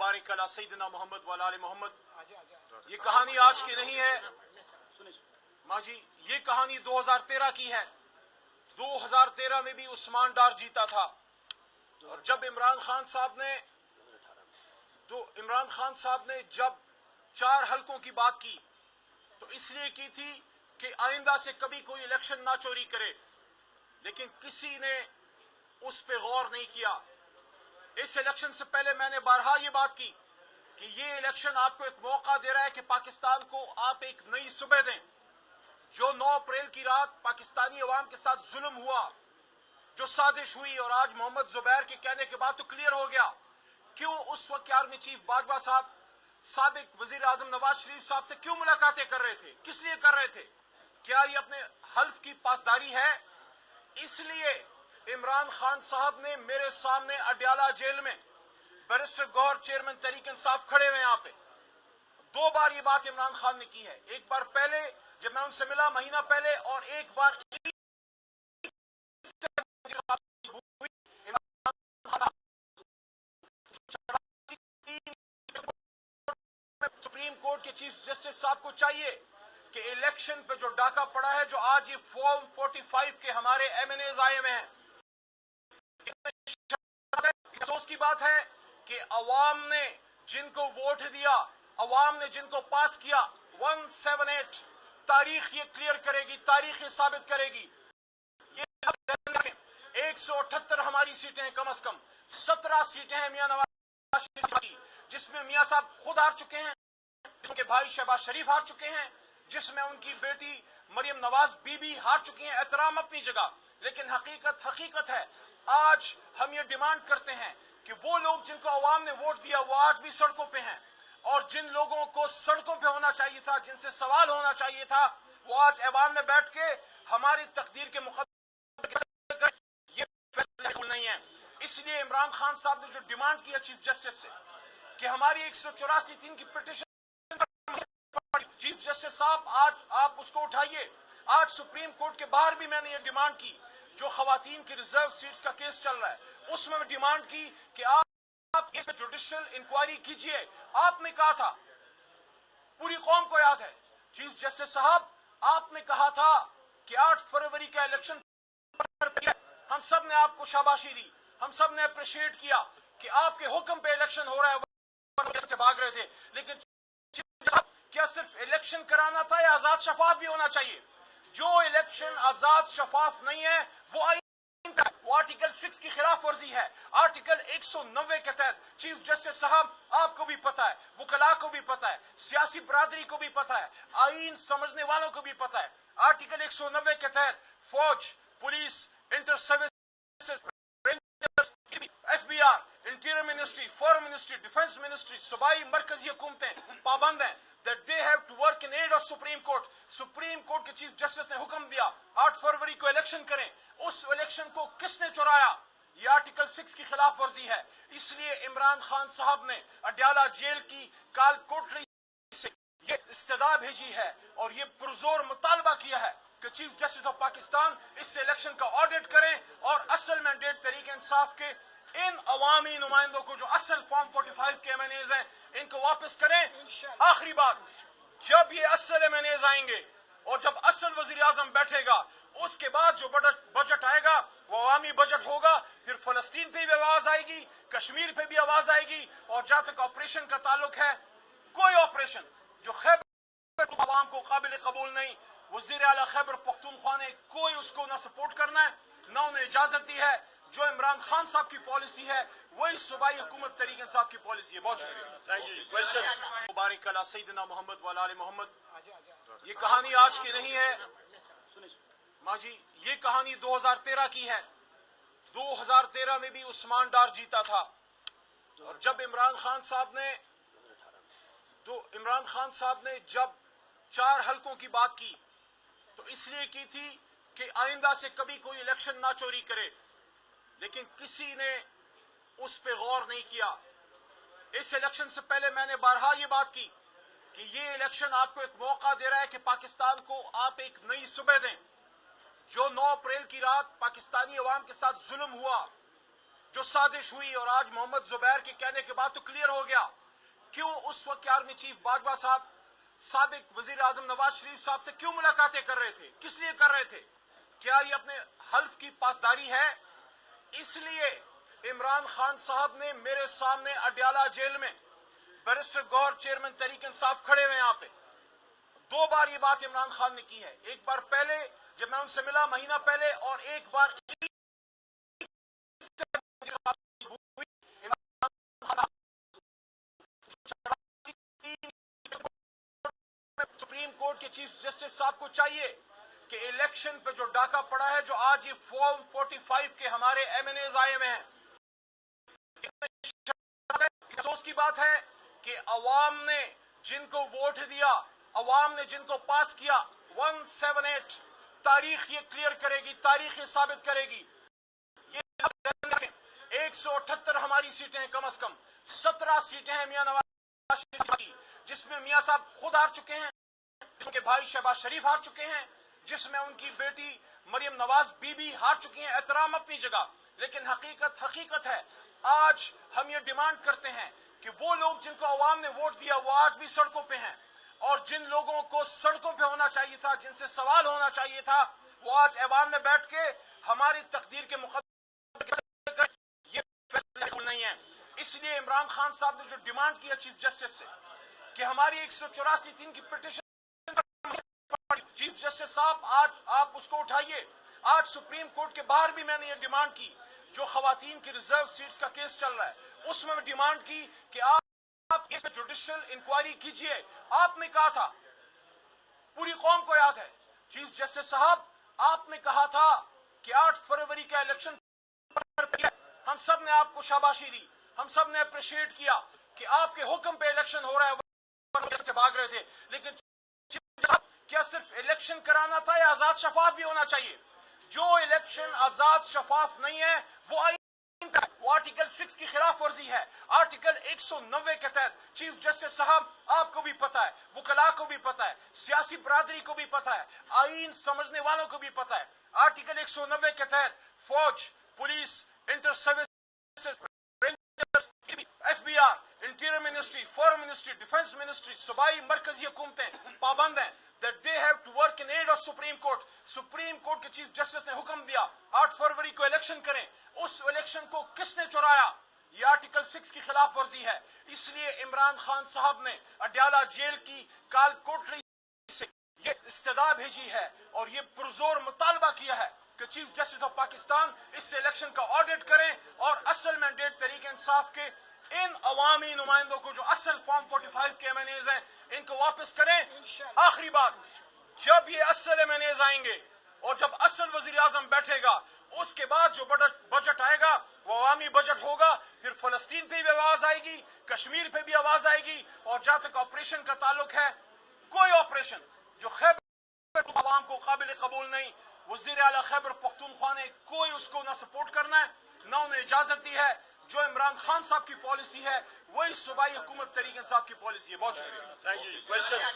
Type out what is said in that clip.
मुबारक अला सय्यदना मोहम्मद व आले मोहम्मद। ये कहानी आज की नहीं है माँ जी, ये कहानी 2013 की है। 2013 में भी उस्मान डार जीता था। और जब इमरान खान साहब ने जब 4 हलकों की बात की तो इसलिए की थी कि आइंदा से कभी कोई इलेक्शन ना चोरी करे, लेकिन किसी ने उस पे गौर नहीं किया। इस इलेक्शन से पहले मैंने बारहा ये बात की कि ये इलेक्शन आपको एक मौका दे रहा है कि पाकिस्तान को आप एक नई सुबह दें। जो 9 अप्रैल की रात पाकिस्तानी अवाम के साथ जुल्म हुआ, जो साजिश हुई, और आज मोहम्मद जुबैर के कहने के बाद तो क्लियर हो गया क्यों उस वक्त आर्मी चीफ बाजवा साहब साबिक वजीर आजम नवाज शरीफ साहब से क्यों मुलाकातें कर रहे थे, किस लिए कर रहे थे। क्या ये अपने हल्फ की पासदारी है? इसलिए इमरान खान साहब ने मेरे सामने अडयाला जेल में बैरिस्टर गौहर चेयरमैन तहरीक इंसाफ खड़े हुए यहाँ पे 2 बार ये बात इमरान खान ने की है। एक बार पहले जब मैं उनसे मिला महीना पहले, और एक बार सुप्रीम कोर्ट के चीफ जस्टिस साहब को चाहिए कि इलेक्शन पे जो डाका पड़ा है, जो आज ये फॉर्म 45 के हमारे एमएनएज आए हुए हैं, अफसोस की बात है कि अवाम ने जिनको वोट दिया, अवाम ने जिनको पास किया, 178 तारीख ये क्लियर करेगी, तारीख ये साबित करेगी। ये 178 हमारी सीटें हैं, कम से कम 17 सीटें हैं मियां नवाज शरीफ की, जिसमें मियां साहब खुद हार चुके हैं, उनके भाई शहबाज शरीफ हार चुके हैं, जिसमें उनकी बेटी मरियम नवाज बीबी हार चुकी हैं। एहतराम अपनी जगह, लेकिन हकीकत है आज हम ये डिमांड करते हैं कि वो लोग जिनको अवाम ने वोट दिया वो आज भी सड़कों पे हैं, और जिन लोगों को सड़कों पे होना चाहिए था, जिनसे सवाल होना चाहिए था, वो आज ऐवान में बैठ के हमारी तकदीर के मुकद्दर ये फैसला नहीं है। इसलिए इमरान खान साहब ने जो डिमांड किया चीफ जस्टिस से कि हमारी 184(3) की पिटीशन, चीफ जस्टिस साहब आज आप उसको उठाइए। आज सुप्रीम कोर्ट के बाहर भी मैंने ये डिमांड की, जो खवातीन की रिजर्व सीट्स का केस चल रहा है उसमें मैं डिमांड की कि आप इस जुडिशियल इंक्वायरी कीजिए। आपने कहा था, पूरी कौम को याद है, चीफ जस्टिस साहब आपने कहा था कि 8 फरवरी का इलेक्शन, हम सब ने आपको शाबाशी दी, हम सब ने अप्रिशिएट किया कि आपके हुक्म पे इलेक्शन हो रहा है, से भाग रहे थे। लेकिन क्या सिर्फ इलेक्शन कराना था या आजाद शफाफ भी होना चाहिए? जो इलेक्शन आजाद शफाफ नहीं है वो आर्टिकल 6 की खिलाफ वर्जी है। आर्टिकल 190 के तहत चीफ जस्टिस साहब आपको भी पता है, वकला को भी पता है, सियासी बरादरी को भी पता है, आईन समझने वालों को भी पता है, आर्टिकल 190 के तहत फौज, police, inter services, FBI, interior ministry, foreign ministry, defence ministry, सूबाई मरकजी हुकूमतें पाबंद हैं that they have to work in aid of supreme court. Supreme court के चीफ जस्टिस ने हुक्म दिया 8 फरवरी को इलेक्शन करें। उस इलेक्शन को किसने चुराया? ये आर्टिकल 6 की खिलाफ वर्जी है। इसलिए इमरान खान साहब ने अडयाला जेल की काल कोठरी से ये इस्तदा भेजी है और ये पुरजोर मुतालबा किया है कि चीफ जस्टिस ऑफ पाकिस्तान इस इलेक्शन का ऑडिट करें और असल मैंडेट तहरीक इंसाफ के इन अवामी नुमाइंदों को, जो असल फॉर्म 45 के एमएनएज हैं, इनको वापस करें। आखिरी बात, जब ये असल एमएनएज आएंगे और जब असल वजीर आजम बैठेगा, उसके बाद जो बजट आएगा वो अवामी बजट होगा। फिर फलस्तीन पे भी आवाज आएगी, कश्मीर पे भी आवाज आएगी, और जहां तक ऑपरेशन का ताल्लुक है, कोई ऑपरेशन जो खैबर अवाम को काबिल कबूल नहीं, वजीर आला खैबर पख्तूनख्वा ने कोई उसको ना सपोर्ट करना है, ना उन्हें इजाजत दी है। जो इमरान खान साहब की पॉलिसी है वही सूबाई हुकूमत तहरीक इंसाफ की पॉलिसी है। बहुत शुक्रिया। मुबारक अला सय्यदना मोहम्मद व आले मोहम्मद। ये कहानी आज की नहीं है माँ जी, ये कहानी 2013 की है। 2013 में भी उस्मान डार जीता था। और जब इमरान खान साहब ने जब 4 हलकों की बात की तो इसलिए की थी कि आइंदा से कभी कोई इलेक्शन ना चोरी करे, लेकिन किसी ने उस पे गौर नहीं किया। इस इलेक्शन से पहले मैंने बारहा ये बात की कि ये इलेक्शन आपको एक मौका दे रहा है कि पाकिस्तान को आप एक नई सुबह दें। जो 9 अप्रैल की रात पाकिस्तानी अवाम के साथ जुल्म हुआ, جو سازش ہوئی اور آج محمد زبیر کے کہنے کے بعد تو کلیئر ہو گیا کیوں اس وقت آرمی چیف باجوہ صاحب سابق وزیر اعظم نواز شریف صاحب سے کیوں ملاقاتیں کر رہے تھے, کس لیے کر رہے تھے؟ کیا یہ اپنے حلف کی پاسداری ہے؟ اس لیے عمران خان صاحب نے میرے سامنے اڈیالہ جیل میں بیرسٹر گوہر چیئرمین تحریک انصاف کھڑے ہوئے یہاں پہ 2 بار یہ بات عمران خان نے کی ہے. ایک بار پہلے جب میں ان سے ملا مہینہ پہلے, اور ایک بار سپریم کورٹ کے چیف جسٹس صاحب کو چاہیے کہ الیکشن پہ جو ڈاکہ پڑا ہے, جو آج یہ فارم 45 کے ہمارے ایم این ایز آئے ہوئے ہیں, افسوس کی بات ہے کہ عوام نے جن کو ووٹ دیا, عوام نے جن کو پاس کیا, 178 تاریخ یہ کلیئر کرے گی, تاریخ یہ ثابت کرے گی. یہ 178 ہماری سیٹیں ہیں, کم از کم 17 سیٹیں ہیں میاں نواز شریف کی, جس میں میاں صاحب خود ہار چکے ہیں, جس کے بھائی شہباز شریف ہار چکے ہیں, جس میں ان کی بیٹی مریم نواز بی بی ہار چکی ہیں. احترام اپنی جگہ, لیکن حقیقت ہے آج ہم یہ ڈیمانڈ کرتے ہیں کہ وہ لوگ جن کو عوام نے ووٹ دیا وہ آج بھی سڑکوں پہ ہیں, اور جن لوگوں کو سڑکوں پہ ہونا چاہیے تھا, جن سے سوال ہونا چاہیے تھا, وہ آج ایوان میں بیٹھ کے ہماری تقدیر کے مقدمے یہ فیصلہ نہیں ہے. اس لیے عمران خان صاحب نے جو ڈیمانڈ کیا چیف جسٹس سے کہ ہماری 184(3) کی پٹیشن, چیف جسٹس صاحب آج آپ اس کو اٹھائیے. آج سپریم کورٹ کے باہر بھی میں نے یہ ڈیمانڈ کی, جو خواتین کی ریزرو سیٹس کا کیس چل رہا ہے اس میں ڈیمانڈ کی کہ آپ اس پہ جوڈیشل انکوائری کیجئے. آپ نے کہا تھا, پوری قوم کو یاد ہے, چیف جسٹس صاحب آپ نے کہا تھا کہ 8 فروری کا الیکشن, ہم سب نے آپ کو شاباشی دی, ہم سب نے اپریشیٹ کیا کہ آپ کے حکم پہ الیکشن ہو رہا ہے, سے بھاگ رہے تھے. لیکن کیا صرف الیکشن کرانا تھا یا آزاد شفاف بھی ہونا چاہیے؟ جو الیکشن آزاد شفاف نہیں ہے وہ آرٹیکل 6 کی خلاف ورزی ہے. آرٹیکل 190 کے تحت چیف جسٹس صاحب آپ کو بھی پتا ہے, وکلاء کو بھی پتا ہے, سیاسی برادری کو بھی پتا ہے, آئین سمجھنے والوں کو بھی پتا ہے, آرٹیکل 190 کے تحت فوج, police, inter service, F B R, interior ministry, foreign ministry, defence ministry, صوبائی مرکزی حکومتیں پابند ہیں that they have to work in aid of Supreme Court. Supreme court کے چیف جسٹس نے حکم دیا 8 فروری کو الیکشن کریں. اس الیکشن کو کس نے چرایا؟ یہ آرٹیکل 6 کی خلاف ورزی ہے. اس لیے عمران خان صاحب نے اڈیالہ جیل کی کال کوٹری سے یہ استدعا بھیجی ہے اور یہ پرزور مطالبہ کیا ہے کہ چیف جسٹس آف پاکستان اس سے الیکشن کا آڈٹ کریں اور اصل مینڈیٹ تحریک انصاف کے ان عوامی نمائندوں کو جو اصل فارم 45 کے ایم این ایز ہیں ان کو واپس کریں. آخری بات, جب یہ اصل ایم این ایز آئیں گے اور جب اصل وزیر اعظم بیٹھے گا, اس کے بعد جو بجٹ آئے گا وہ عوامی بجٹ ہوگا. پھر فلسطین پہ بھی آواز آئے گی, کشمیر پہ بھی آواز آئے گی, اور جہاں تک آپریشن کا تعلق ہے, کوئی آپریشن جو خیبر عوام کو قابل قبول نہیں, وزیر اعلیٰ خیبر پختونخوا نے کوئی اس کو نہ سپورٹ کرنا ہے نہ انہیں اجازت دی ہے. جو عمران خان صاحب کی پالیسی ہے وہی صوبائی حکومت تحریک انصاف کی پالیسی ہے. بہت شکریہ.